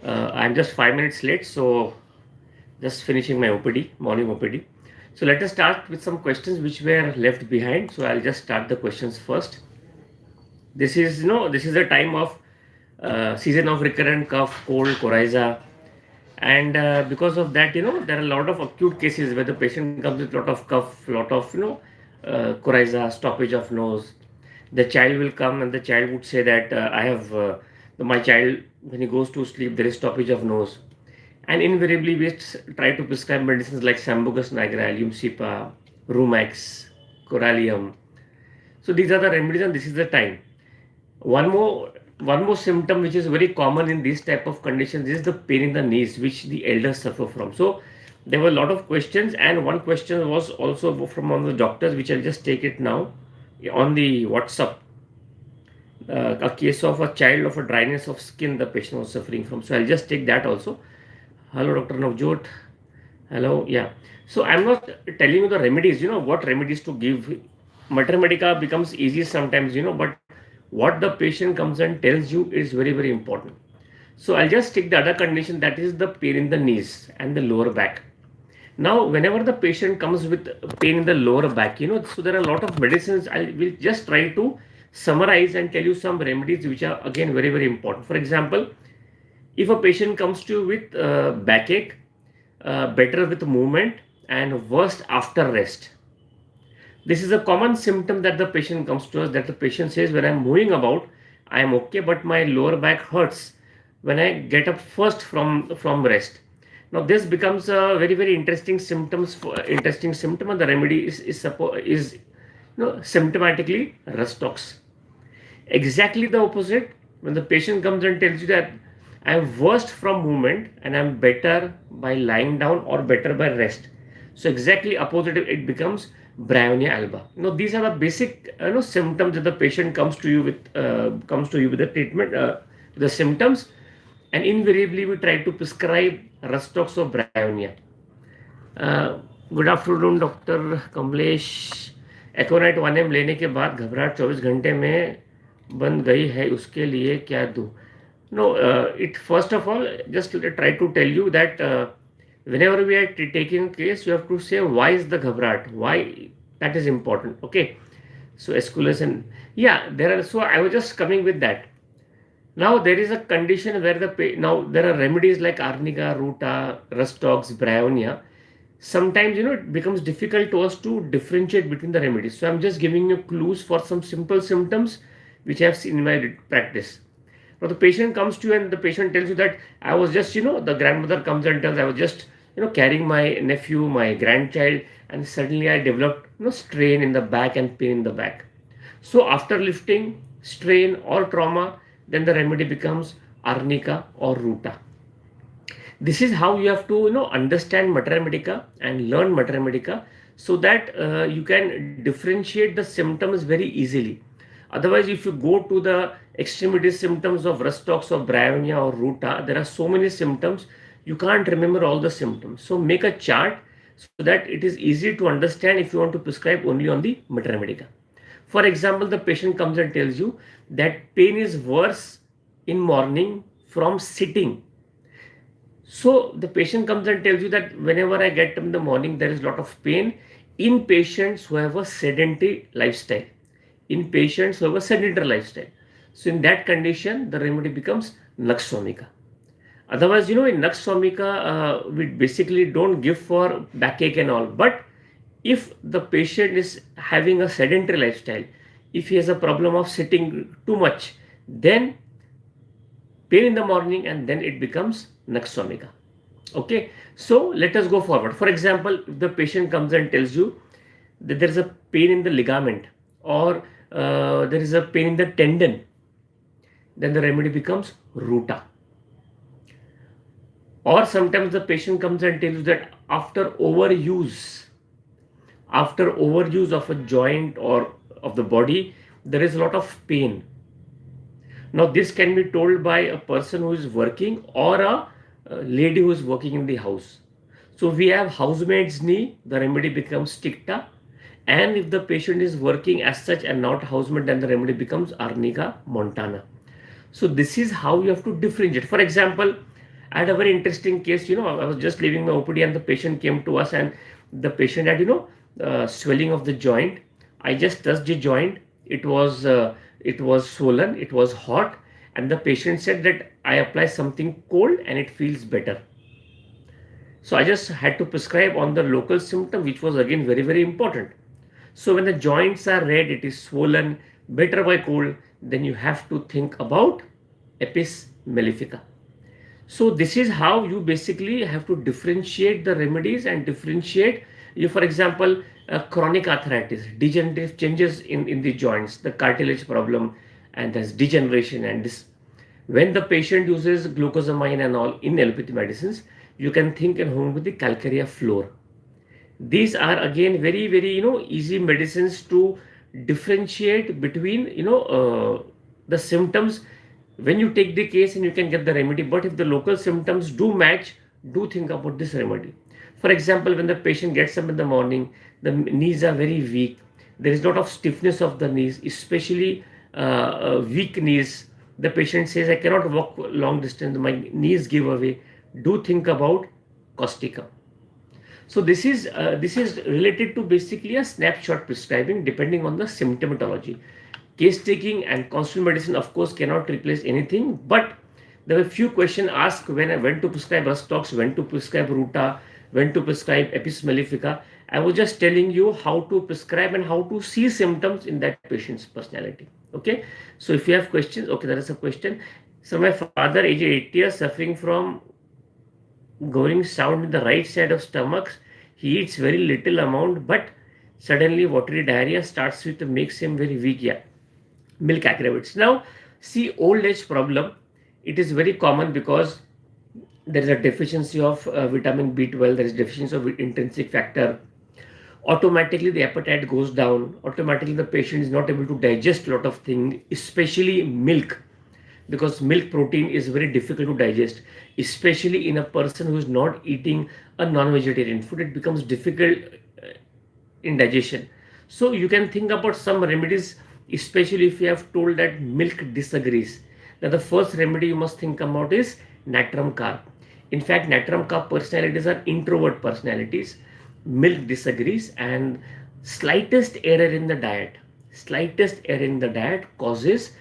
I'm just 5 minutes late, so just finishing my OPD, morning OPD. So let us start with some questions which were left behind. So I'll just start the questions first. This is the time of season of recurrent cough, cold, coryza, and because of that, there are a lot of acute cases where the patient comes with a lot of cough, lot of coryza, stoppage of nose. The child will come and the child would say that I have my child, when he goes to sleep, there is stoppage of nose, and invariably we try to prescribe medicines like Sambucus nigra, Lumcipa, Rumex, Coralium. So these are the remedies, and this is the time. One more one more symptom which is very common in these type of conditions is the pain in the knees, which the elders suffer from. So there were a lot of questions, and one question was also from one of the doctors, which I'll just take it now on the WhatsApp. A case of a child of a dryness of skin the patient was suffering from. So I'll just take that also. Hello, Dr. Navjot. Hello, yeah. So I'm not telling you the remedies, what remedies to give. Mater medica becomes easy sometimes, but what the patient comes and tells you is very, very important. So I'll just take the other condition, that is the pain in the knees and the lower back. Now, whenever the patient comes with pain in the lower back, so there are a lot of medicines. I will just try to summarize and tell you some remedies which are again very, very important. For example, if a patient comes to you with backache, better with movement, and worst after rest. This is a common symptom that the patient comes to us, that the patient says, when I'm moving about, I am okay, but my lower back hurts when I get up first from rest. Now this becomes a very, very interesting symptom, and the remedy is symptomatically restox. Exactly the opposite, when the patient comes and tells you that I am worst from movement and I am better by lying down or better by rest. So exactly opposite, it becomes Bryonia alba. These are the basic symptoms that the patient comes to you with the treatment, the symptoms, and invariably we try to prescribe Restox or Bryonia. Good afternoon doctor Kamlesh. Aconite 1M लेने के बाद घबराहट 24 घंटे में बंद गई है, उसके लिए क्या दूँ? No, it first of all, just try to tell you that whenever we are taking a case, you have to say why is the घबराहट, why, that is important. Okay, so escalation, yeah, there are. So I was just coming with that. Now there is a condition where now there are remedies like arnica, ruta, rustox, bryonia. Sometimes it becomes difficult to us to differentiate between the remedies. So I'm just giving you clues for some simple symptoms which I have seen in my practice. Now the patient comes to you and the patient tells you that I was just, the grandmother comes and tells, I was just, carrying my nephew, my grandchild, and suddenly I developed, strain in the back and pain in the back. So after lifting, strain or trauma, then the remedy becomes arnica or ruta. This is how you have to understand mater medica and learn mater medica, so that you can differentiate the symptoms very easily. Otherwise, if you go to the extremity symptoms of Restox or Bryonia or Ruta, there are so many symptoms, you can't remember all the symptoms. So make a chart so that it is easy to understand if you want to prescribe only on the mater medica. For example, the patient comes and tells you that pain is worse in morning from sitting. So the patient comes and tells you that whenever I get up in the morning, there is a lot of pain in patients who have a sedentary lifestyle. So in that condition, the remedy becomes Nux vomica. Otherwise, in Nux vomica, we basically don't give for backache and all. But if the patient is having a sedentary lifestyle, if he has a problem of sitting too much, then pain in the morning, and then it becomes Nux vomica. Okay, so let us go forward. For example, if the patient comes and tells you that there is a pain in the ligament, or there is a pain in the tendon, then the remedy becomes ruta. Or sometimes the patient comes and tells you that after overuse of a joint or of the body, there is a lot of pain. Now this can be told by a person who is working or a lady who is working in the house. So we have housemaid's knee, the remedy becomes Sticta. And if the patient is working as such and not housemaid, then the remedy becomes Arnica montana. So this is how you have to differentiate. For example, I had a very interesting case. I was just leaving my OPD and the patient came to us, and the patient had, swelling of the joint. I just touched the joint. It was swollen. It was hot, and the patient said that I apply something cold and it feels better. So I just had to prescribe on the local symptom, which was again very, very important. So when the joints are red, it is swollen, better by cold, then you have to think about Apis mellifica. So this is how you basically have to differentiate the remedies and differentiate. For example, chronic arthritis, degenerative changes in the joints, the cartilage problem, and there's degeneration and this. When the patient uses glucosamine and all in allopathy medicines, you can think in homeopathy calcarea floor. These are again very, very easy medicines to differentiate between the symptoms. When you take the case and you can get the remedy, but if the local symptoms do match, do think about this remedy. For example, when the patient gets up in the morning, the knees are very weak, there is a lot of stiffness of the knees, especially weak knees. The patient says, I cannot walk long distance, my knees give away. Do think about causticum. So this is related to basically a snapshot prescribing depending on the symptomatology. Case taking and consultation medicine of course cannot replace anything, but there were a few questions asked when to prescribe Rustox, when to prescribe Ruta, when to prescribe Apis mellifica. I was just telling you how to prescribe and how to see symptoms in that patient's personality. Okay, so if you have questions, okay, there is a question. So my father, aged 80 years, suffering from going sound in the right side of stomach. He eats very little amount, but suddenly watery diarrhea starts with makes him very weak. Yeah, milk aggravates. Now, see, old age problem. It is very common because there is a deficiency of vitamin B12. There is deficiency of intrinsic factor. Automatically, the appetite goes down. Automatically, the patient is not able to digest a lot of things, especially milk, because milk protein is very difficult to digest, especially in a person who is not eating a non-vegetarian food. It becomes difficult in digestion. So you can think about some remedies, especially if you have told that milk disagrees. Now the first remedy you must think about is natrum carb. In fact, natrum carb personalities are introvert personalities. Milk disagrees, and slightest error in the diet causes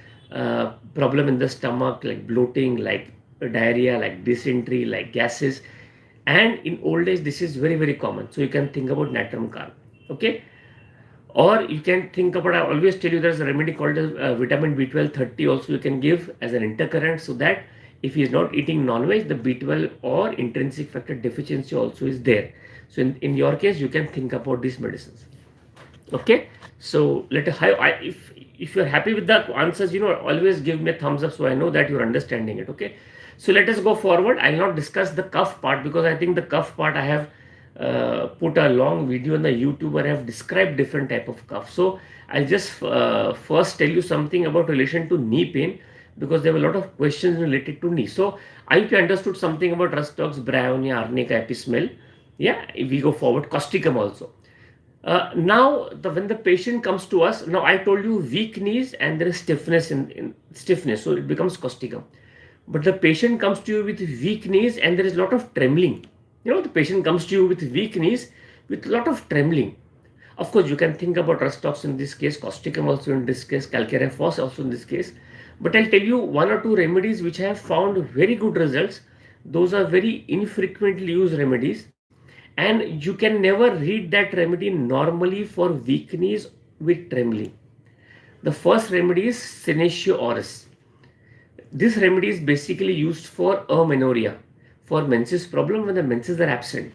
problem in the stomach, like bloating, like diarrhea, like dysentery, like gases. And in old age, this is very, very common. So you can think about natrum carb. Okay. Or you can think about, I always tell you there's a remedy called vitamin B12 30 also you can give as an intercurrent, so that if he is not eating non-veg, the B12 or intrinsic factor deficiency also is there. So in your case, you can think about these medicines. Okay. So if you're happy with the answers, always give me a thumbs up so I know that you're understanding it. Okay. So let us go forward. I'll not discuss the cough part because I think the cough part I have put a long video on the YouTube where I have described different type of cough. So I'll just first tell you something about relation to knee pain, because there were a lot of questions related to knee. So I hope you understood something about Rustox, Bryonia, Arnica, Apis mel. Yeah, if we go forward, causticum also. Now, when the patient comes to us, now I told you weak knees and there is stiffness in stiffness, so it becomes causticum. But the patient comes to you with weak knees and there is a lot of trembling. The patient comes to you with weak knees with a lot of trembling. Of course, you can think about Rustox in this case, causticum also in this case, calcarea phos also in this case. But I'll tell you one or two remedies which I have found very good results. Those are very infrequently used remedies. And you can never read that remedy normally for weak knees with trembling. The first remedy is Senecio oris. This remedy is basically used for amenorrhea, for menses problem when the menses are absent.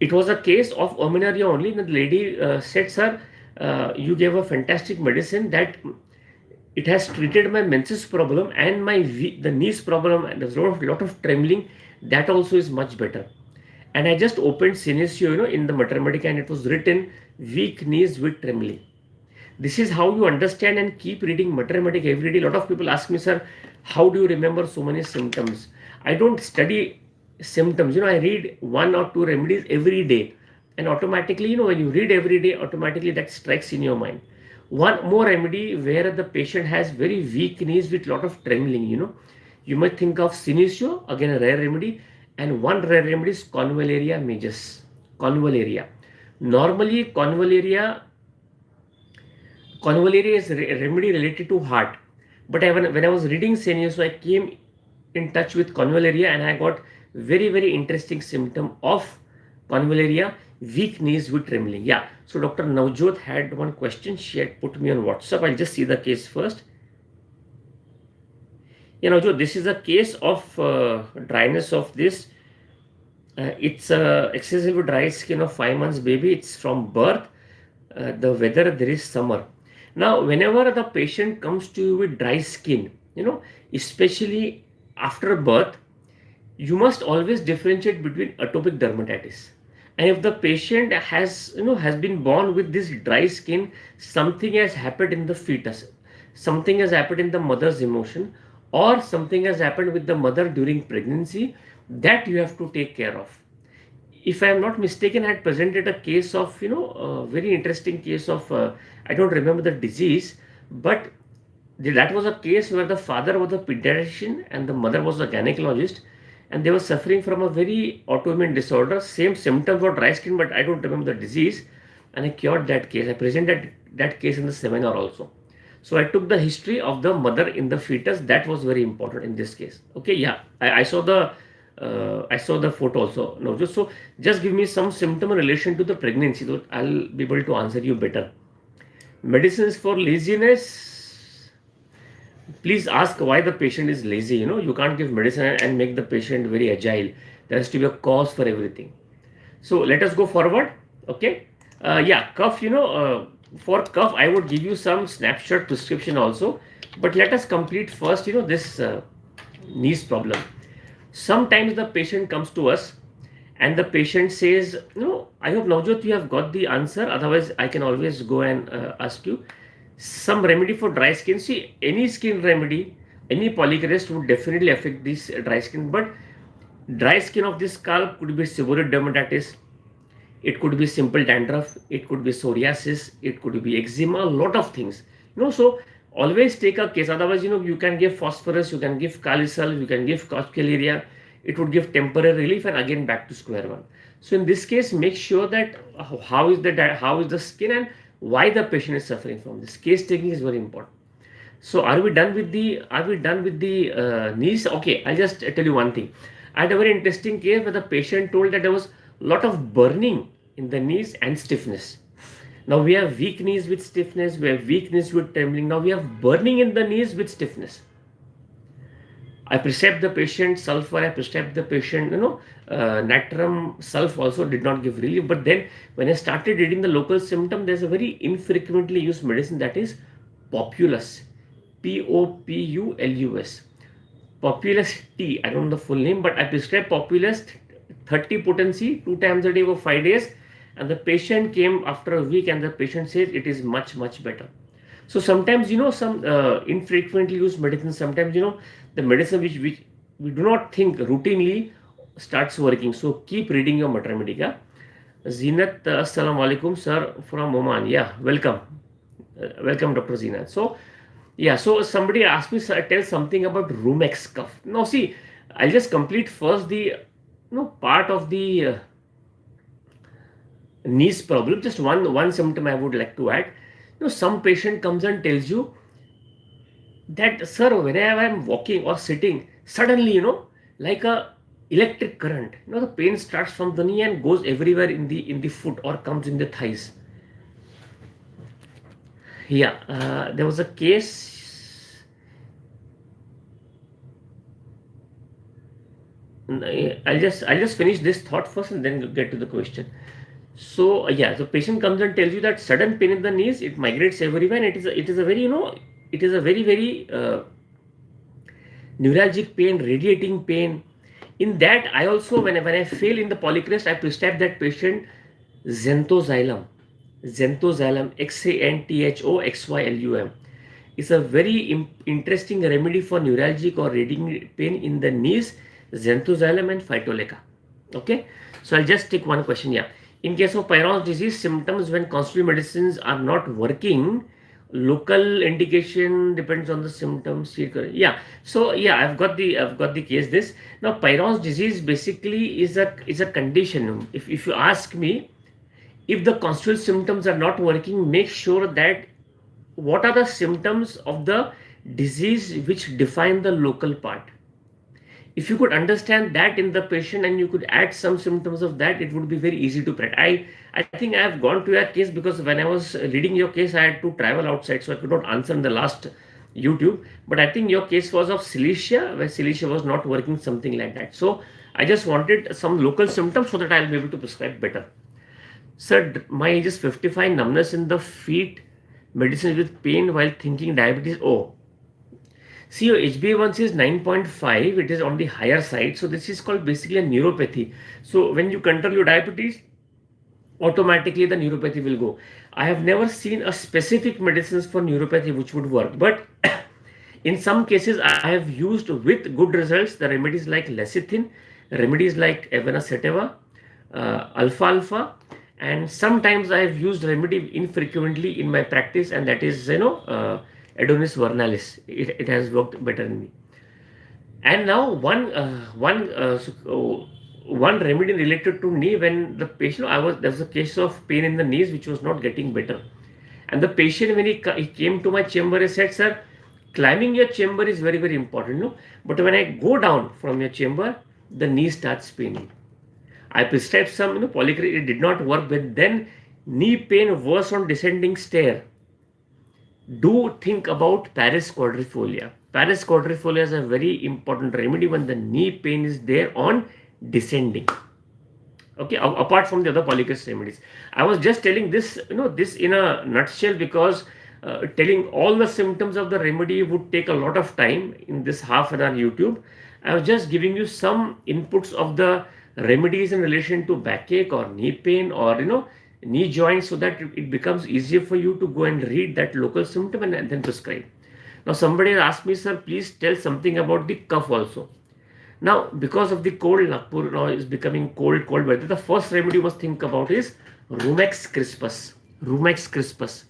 It was a case of amenorrhea only. The lady said, sir, you gave a fantastic medicine that it has treated my menses problem and the knees problem, and there's a lot of trembling. That also is much better. And I just opened Senecio, in the Matermedica, and it was written weak knees with trembling. This is how you understand and keep reading Matermedica every day. A lot of people ask me, sir, how do you remember so many symptoms? I don't study symptoms. I read one or two remedies every day. And automatically, when you read every day, automatically that strikes in your mind. One more remedy where the patient has very weak knees with lot of trembling, You might think of Senecio, again a rare remedy, and one rare remedy is Convallaria majus. Convallaria. Normally, Convallaria is a remedy related to heart. But when I was reading Senecio, I came in touch with Convallaria and I got very interesting symptom of Convallaria, weak knees with trembling. Yeah. So Dr. Navjot had one question. She had put me on WhatsApp. I'll just see the case first. You know, this is a case of dryness of this. It's excessive dry skin of 5 months baby. It's from birth. The weather, there is summer. Now, whenever the patient comes to you with dry skin, especially after birth, you must always differentiate between atopic dermatitis. And if the patient has been born with this dry skin, something has happened in the fetus, something has happened in the mother's emotion, or something has happened with the mother during pregnancy, that you have to take care of. If I am not mistaken, I had presented a case of, a very interesting case of, I don't remember the disease, but that was a case where the father was a pediatrician and the mother was a gynecologist, and they were suffering from a very autoimmune disorder, same symptoms for dry skin, but I don't remember the disease, and I cured that case. I presented that case in the seminar also. So I took the history of the mother in the fetus. That was very important in this case. Okay, yeah, I saw the photo also. No, so just give me some symptom in relation to the pregnancy, so I'll be able to answer you better. Medicines for laziness. Please ask why the patient is lazy. You can't give medicine and make the patient very agile. There has to be a cause for everything. So let us go forward. Okay. Yeah, cough. For cough, I would give you some snapshot prescription also. But let us complete first. This knees problem. Sometimes the patient comes to us and the patient says, I hope Navjot you have got the answer. Otherwise, I can always go and ask you. Some remedy for dry skin. See, any skin remedy, any polycrest would definitely affect this dry skin. But dry skin of the scalp could be seborrheic dermatitis. It could be simple dandruff. It could be psoriasis. It could be eczema. A lot of things. So always take a case. Otherwise, you can give phosphorus, you can give Calisol, you can give Coscaleria. It would give temporary relief and again back to square one. So in this case, make sure that how is the skin and why the patient is suffering from this. Case taking is very important. So are we done with the knees? Okay, I'll just tell you one thing. I had a very interesting case where the patient told that there was a lot of burning in the knees and stiffness. Now we have weak knees with stiffness, we have weak knees with trembling. Now we have burning in the knees with stiffness. I prescribed the patient sulfur, I prescribed the patient, natrum sulf also did not give relief. But then when I started reading the local symptom, there's a very infrequently used medicine that is Populus. Populus. Populus T. I don't know the full name, but I prescribed Populus 30 potency 2 times a day for 5 days. And the patient came after a week and the patient says it is much better. So sometimes, some infrequently used medicines, sometimes, the medicine which we do not think routinely starts working. So keep reading your Mater Medica. Zinat, assalamu alaikum, sir, from Oman. Yeah, welcome. Welcome, Dr. Zinat. So, yeah, so somebody asked me, tell something about Rumex cough. Now, see, I'll just complete first the part of the knees problem. Just one symptom I would like to add. Some patient comes and tells you that, sir, whenever I'm walking or sitting, suddenly, like a electric current, the pain starts from the knee and goes everywhere in the foot or comes in the thighs. Yeah, there was a case. I'll just finish this thought first and then get to the question. So yeah, the patient comes and tells you that sudden pain in the knees, it migrates everywhere, and it is a very neuralgic pain, radiating pain. In that, I also when I fail in the polycrest, I prescribe that patient Xanthoxylum, Xanthoxylum. It's a very interesting remedy for neuralgic or radiating pain in the knees. Xanthoxylum and Phytoleca. Okay, so I'll just take one question here. In case of Peyronie's disease, symptoms when constitutional medicines are not working, Local indication depends on the symptoms. Yeah. So yeah, I've got the case. This now Peyronie's disease basically is a condition. If you ask me, if the constitutional symptoms are not working, make sure that what are the symptoms of the disease which define the local part. If you could understand that in the patient and you could add some symptoms of that, it would be very easy to predict. I think I have gone to your case because when I was reading your case, I had to travel outside, so I could not answer in the last YouTube. But I think your case was of Cilicia, where Cilicia was not working, something like that. So I just wanted some local symptoms so that I'll be able to prescribe better. Sir, my age is 55, numbness in the feet, medicine with pain while thinking diabetes. Oh, see, your HbA1c is 9.5, it is on the higher side. So this is called basically a neuropathy. So when you control your diabetes, automatically the neuropathy will go. I have never seen a specific medicines for neuropathy which would work. But in some cases, I have used with good results the remedies like lecithin, remedies like Avena Ceteva, alfalfa, and sometimes I have used remedy infrequently in my practice, and that is Adonis vernalis. It has worked better in me. And now one remedy related to knee. When the patient, there was a case of pain in the knees which was not getting better, and the patient, when he came to my chamber, he said, "Sir, climbing your chamber is very very important, no? But when I go down from your chamber, the knee starts paining." I prescribed some polycrate. It did not work, but then knee pain worse on descending stair. Do think about Paris quadrifolia. Paris quadrifolia is a very important remedy when the knee pain is there on descending. Okay, apart from the other polycrate remedies. I was just telling this, this in a nutshell because telling all the symptoms of the remedy would take a lot of time in this half an hour YouTube. I was just giving you some inputs of the remedies in relation to backache or knee pain or knee joints, so that it becomes easier for you to go and read that local symptom and then prescribe. Now somebody asked me, "Sir, please tell something about the cough also." Now, because of the cold, Nagpur now is becoming cold weather. The first remedy you must think about is Rumex crispus. Rumex crispus.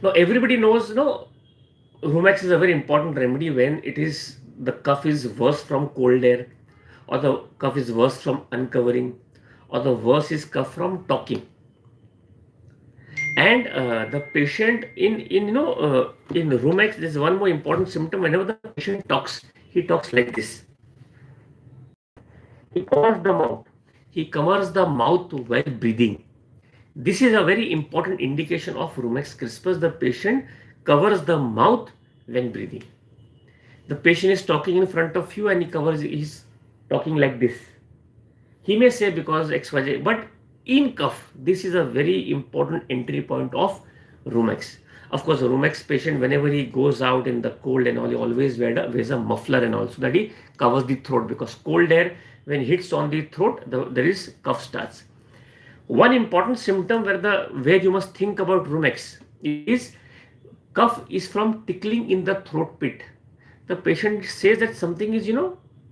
Now everybody knows, Rumex is a very important remedy when the cough is worse from cold air, or the cough is worse from uncovering, or the worst is cough from talking. And the patient in Rumex, there's one more important symptom. Whenever the patient talks, he talks like this. He covers the mouth. He covers the mouth while breathing. This is a very important indication of Rumex crispus. The patient covers the mouth when breathing. The patient is talking in front of you and he's talking like this. He may say because XYZ, but in cough, this is a very important entry point of Rumex. Of course, a Rumex patient, whenever he goes out in the cold and all, he always wears a muffler and all, so that he covers the throat, because cold air, when it hits on the throat, there is cough starts. One important symptom where you must think about Rumex is cough is from tickling in the throat pit. The patient says that something is,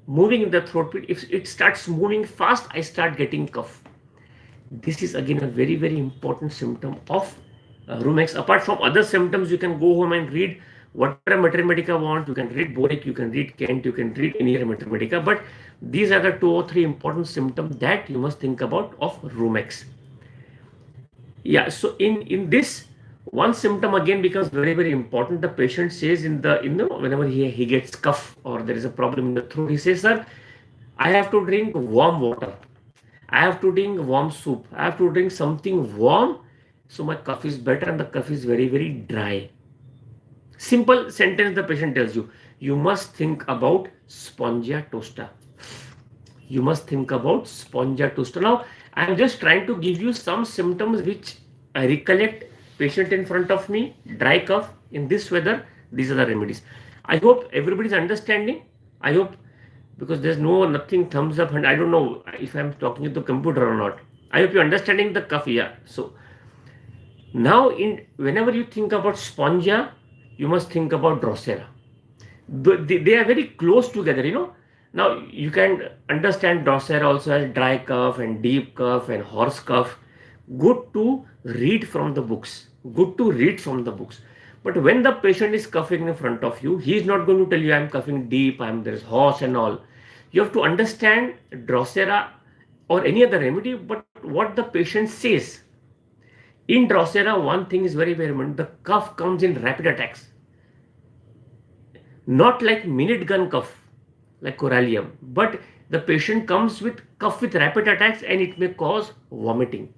moving in the throat pit. If it starts moving fast, I start getting cough. This is again a very very important symptom of Rumex. Apart from other symptoms, you can go home and read whatever Matermedica want. You can read Boric, you can read Kent, you can read any other Matermedica. But these are the 2 or 3 important symptoms that you must think about of Rumex. Yeah, so in this, one symptom again becomes very very important. The patient says whenever he gets cough or there is a problem in the throat, he says, "Sir, I have to drink warm water. I have to drink warm soup. I have to drink something warm, so my cough is better and the cough is very very dry." Simple sentence the patient tells you. You must think about Spongia tosta. You must think about Spongia tosta. Now, I am just trying to give you some symptoms which I recollect. Patient in front of me, dry cough in this weather. These are the remedies. I hope everybody is understanding. I hope, because there's nothing thumbs up, and I don't know if I'm talking to the computer or not. I hope you're understanding the cough. Yeah. So now, whenever you think about Spongia, you must think about Drosera. They are very close together, Now you can understand Drosera also has dry cough and deep cough and horse cough. Good to read from the books. good to read from the books. But when the patient is coughing in front of you, he is not going to tell you, I'm coughing deep, there is hoarse and all. You have to understand Drosera or any other remedy, but what the patient says. In Drosera, one thing is very, very important. The cough comes in rapid attacks, not like minute gun cough, like corallium, but the patient comes with cough with rapid attacks and it may cause vomiting.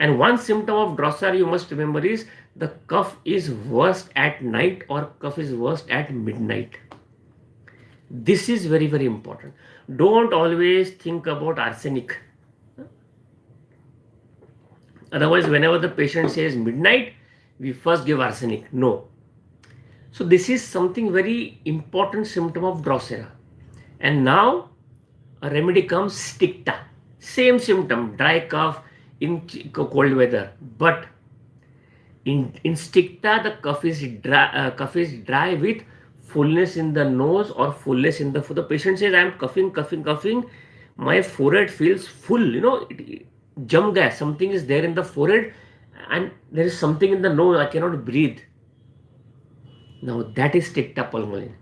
And one symptom of Drosera you must remember is the cough is worst at night or cough is worst at midnight. This is very, very important. Don't always think about arsenic. Otherwise, whenever the patient says midnight, we first give arsenic. No. So this is something very important symptom of Drosera. And now a remedy comes Sticta. Same symptom, dry cough in cold weather. But in Sticta, the cough is dry with fullness in the nose or fullness in the forehead. The patient says, I am coughing. My forehead feels full, jam gaya. Something is there in the forehead and there is something in the nose. I cannot breathe. Now that is Sticta pulmonale.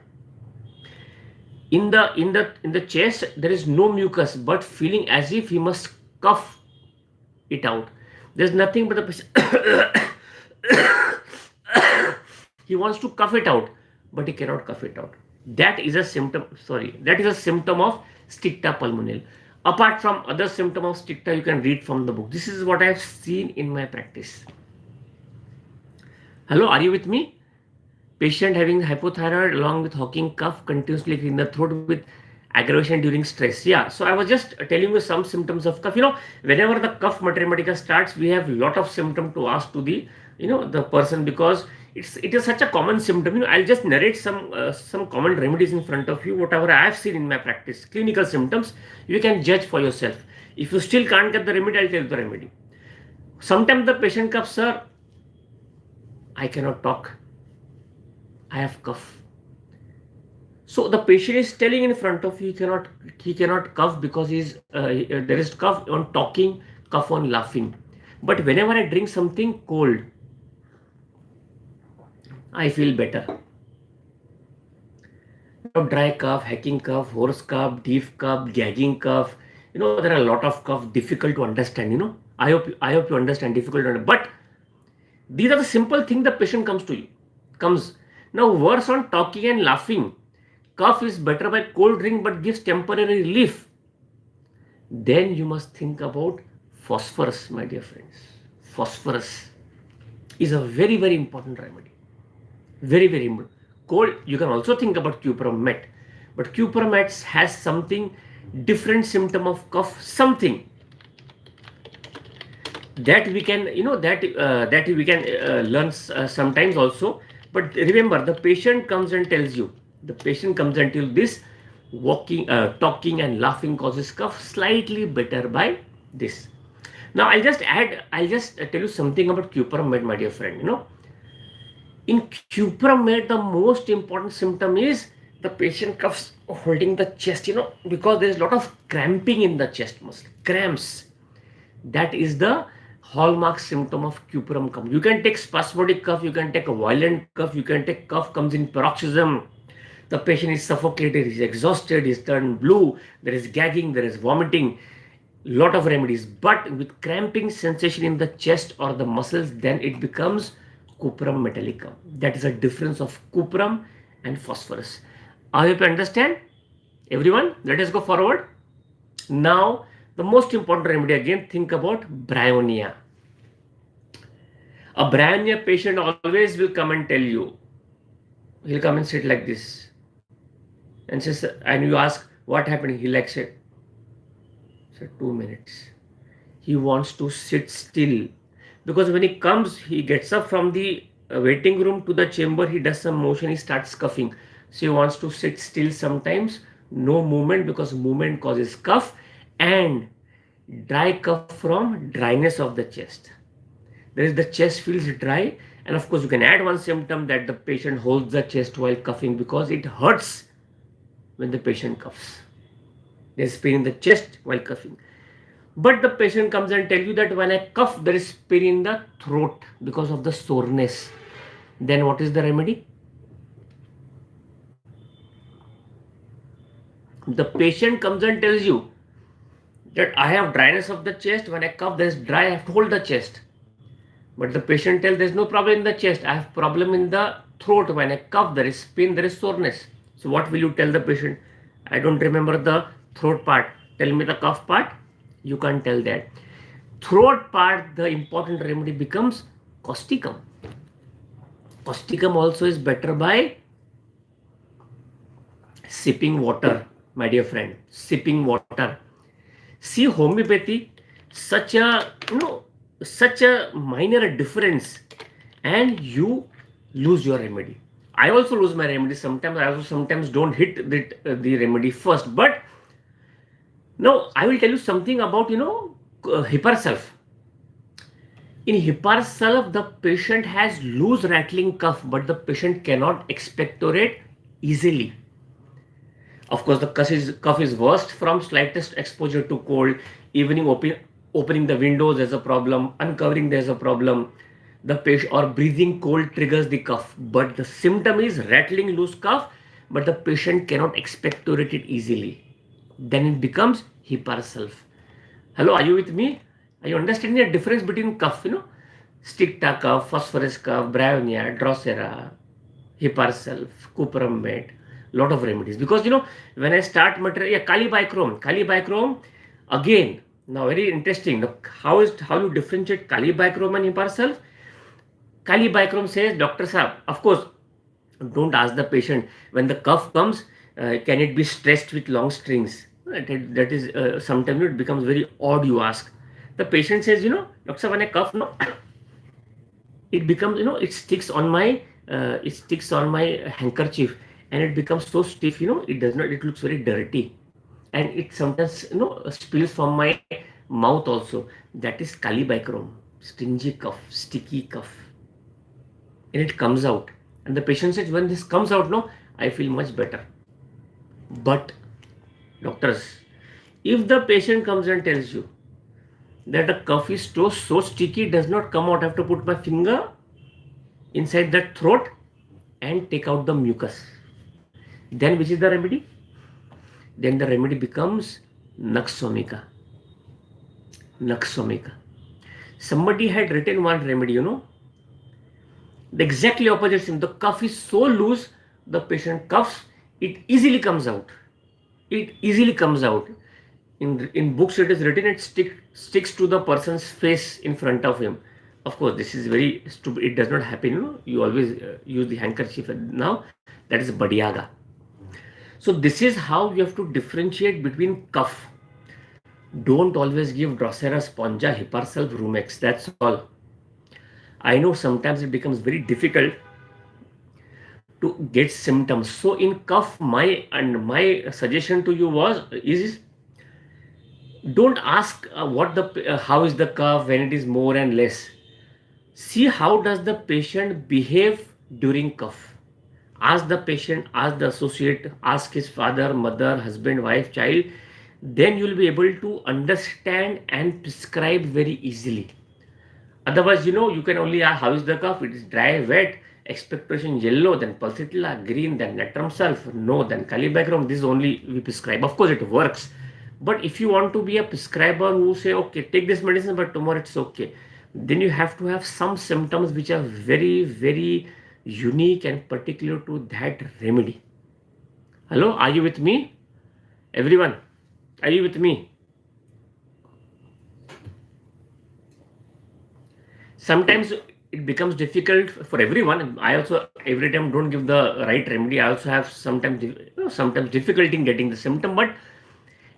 In the chest, there is no mucus, but feeling as if he must cough it out. There's nothing but the patient. He wants to cough it out, but he cannot cough it out. That is a symptom. That is a symptom of Sticta pulmonale. Apart from other symptom of Sticta, you can read from the book. This is what I have seen in my practice. Hello, are you with me? Patient having hypothyroid along with hawking cough, continuously clearing the throat with aggravation during stress. Yeah, so I was just telling you some symptoms of cough. Whenever the cough mathematica starts, we have a lot of symptom to ask to the the person, because it is such a common symptom. I'll just narrate some common remedies in front of you, whatever I have seen in my practice. Clinical symptoms, you can judge for yourself. If you still can't get the remedy, I'll tell you the remedy. Sometimes the patient coughs, sir, I cannot talk, I have cough. So the patient is telling in front of you he cannot cough because there is cough on talking, cough on laughing. But whenever I drink something cold, I feel better. Dry cough, hacking cough, hoarse cough, deep cough, gagging cough. There are a lot of cough, difficult to understand. I hope you understand, difficult to understand. But these are the simple things the patient comes. Now, worse on talking and laughing. Cough is better by cold drink but gives temporary relief. Then you must think about phosphorus, my dear friends. Phosphorus is a very, very important remedy. Very, very important. Cold, you can also think about cupromet. But cupromet has something different symptom of cough, something that we can, that we can learn sometimes also. But remember, the patient comes and tells you, this walking, talking and laughing causes cough, slightly better by this. Now I'll just tell you something about cupromet, my dear friend. In cupromet, the most important symptom is the patient coughs holding the chest, because there is a lot of cramping in the chest muscle, cramps. That is the hallmark symptom of cuprum cough. You can take spasmodic cough, you can take a violent cough, you can take cough comes in paroxysm. The patient is suffocated, he's exhausted, he's turned blue, there is gagging, there is vomiting, lot of remedies. But with cramping sensation in the chest or the muscles, then it becomes cuprum metallicum. That is a difference of cuprum and phosphorus. I hope you understand. Everyone, let us go forward. Now, the most important remedy again, think about bryonia. A bryonia patient always will come and tell you, he'll come and sit like this and says, and you ask what happened, he likes it. So 2 minutes. He wants to sit still, because when he comes, he gets up from the waiting room to the chamber, he does some motion, he starts coughing. So he wants to sit still sometimes, no movement, because movement causes cough and dry cough from dryness of the chest. The chest feels dry, and of course you can add one symptom that the patient holds the chest while coughing because it hurts when the patient coughs. There's pain in the chest while coughing. But the patient comes and tell you that when I cough, there is pain in the throat because of the soreness. Then what is the remedy? The patient comes and tells you that I have dryness of the chest. When I cough, there is dry. I have to hold the chest. But the patient tells there is no problem in the chest. I have problem in the throat. When I cough, there is pain, there is soreness. So what will you tell the patient? I don't remember the throat part. Tell me the cough part. You can't tell that. Throat part, the important remedy becomes causticum. Causticum also is better by sipping water, my dear friend. Sipping water. See, homeopathy, such a such a minor difference, and you lose your remedy. I also lose my remedy sometimes. I also sometimes don't hit the remedy first. But now I will tell you something about Hipparself. In Hipparself, the patient has loose rattling cough, but the patient cannot expectorate easily. Of course, the cough is worst from slightest exposure to cold. Evening opening the windows, there's a problem. Uncovering, there's a problem. The patient or breathing cold triggers the cough. But the symptom is rattling loose cough, but the patient cannot expectorate it easily. Then it becomes Hipparself. Hello, are you with me? Are you understanding the difference between cough? Sticta cough, phosphorus cough, Bryonia, Drosera, Hipparself, Cuprumate, lot of remedies. Because when I start material, yeah, Calibichrome, again, now very interesting. Now, how you differentiate Calibichrome and Hipparself? Calibichrome says, Doctor Saab, of course, don't ask the patient when the cough comes, can it be stressed with long strings? That is sometimes it becomes very odd. You ask the patient says, Doctor, when I cough, no, it becomes it sticks on my handkerchief, and it becomes so stiff. It does not. It looks very dirty, and it sometimes spills from my mouth also. That is Calibichrome, stingy cough, sticky cough, and it comes out. And the patient says, when this comes out, no, I feel much better. But doctors, if the patient comes and tells you that the cough is so sticky, it does not come out, I have to put my finger inside that throat and take out the mucus. Then which is the remedy? Then the remedy becomes Naxomica. Somebody had written one remedy, the exactly opposite symptom. The cough is so loose, the patient coughs, it easily comes out. In books it is written, it sticks to the person's face in front of him. Of course, this is very stupid. It does not happen. You always use the handkerchief. Now that is Badiaga. So this is how you have to differentiate between cough. Don't always give Drosera, Spongia, Hipparself, Rumex. That's all. I know sometimes it becomes very difficult to get symptoms. So in cough, my suggestion to you is don't ask how is the cough when it is more and less. See how does the patient behave during cough. Ask the patient, ask the associate, ask his father, mother, husband, wife, child. Then you will be able to understand and prescribe very easily. Otherwise, you can only ask how is the cough. It is dry, wet, expectoration yellow, then pulsatilla, green, then natrum sulf, no, then Calibichrome. This only we prescribe. Of course, it works. But if you want to be a prescriber who say, okay, take this medicine, but tomorrow it's okay, then you have to have some symptoms which are very, very unique and particular to that remedy. Hello, are you with me? Everyone, are you with me? Sometimes it becomes difficult for everyone. I also every time don't give the right remedy. I also have sometimes difficulty in getting the symptom, but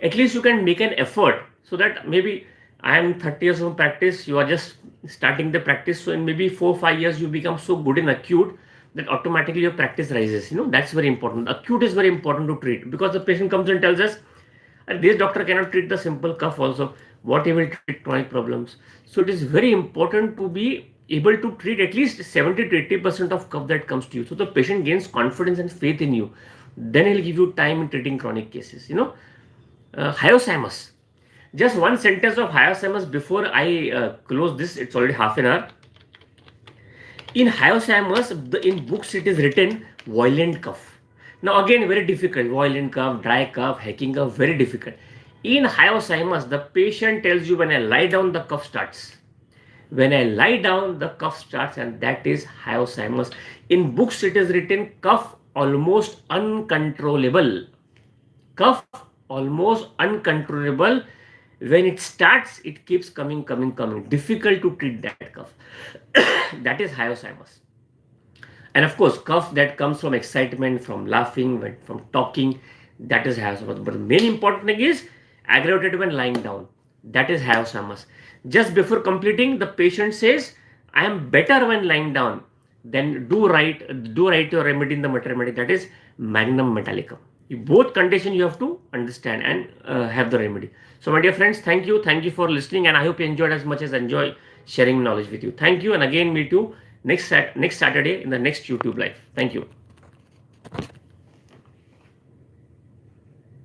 at least you can make an effort, so that maybe I am 30 years of practice, you are just starting the practice, so in maybe 4-5 years you become so good in acute that automatically your practice rises. That's very important. Acute is very important to treat, because the patient comes and tells us, this doctor cannot treat the simple cough also, what he will treat chronic problems. So it is very important to be able to treat at least 70 to 80% of cough that comes to you, so the patient gains confidence and faith in you. Then he'll give you time in treating chronic cases. Hyoscyamus. Just one sentence of Hyosamus before I close this. It's already half an hour. In Hyosamus, in books it is written violent cough. Now again, very difficult. Violent cough, dry cough, hacking cough, very difficult. In Hyosamus, the patient tells you when I lie down, the cough starts. When I lie down, the cough starts, and that is Hyosamus. In books, it is written cough almost uncontrollable. Cough almost uncontrollable. When it starts, it keeps coming. Difficult to treat that cough. That is Hyosamus. And of course, cough that comes from excitement, from laughing, from talking, that is Hyosamus. But the main important thing is aggravated when lying down. That is Hyosamus. Just before completing, the patient says, I am better when lying down. Then do write your remedy in the remedy. That is Magnum Metallicum. Both conditions you have to understand and have the remedy. So my dear friends, thank you for listening, and I hope you enjoyed as much as I enjoy sharing knowledge with you. Thank you, and again meet you next Saturday in the next YouTube live. Thank you.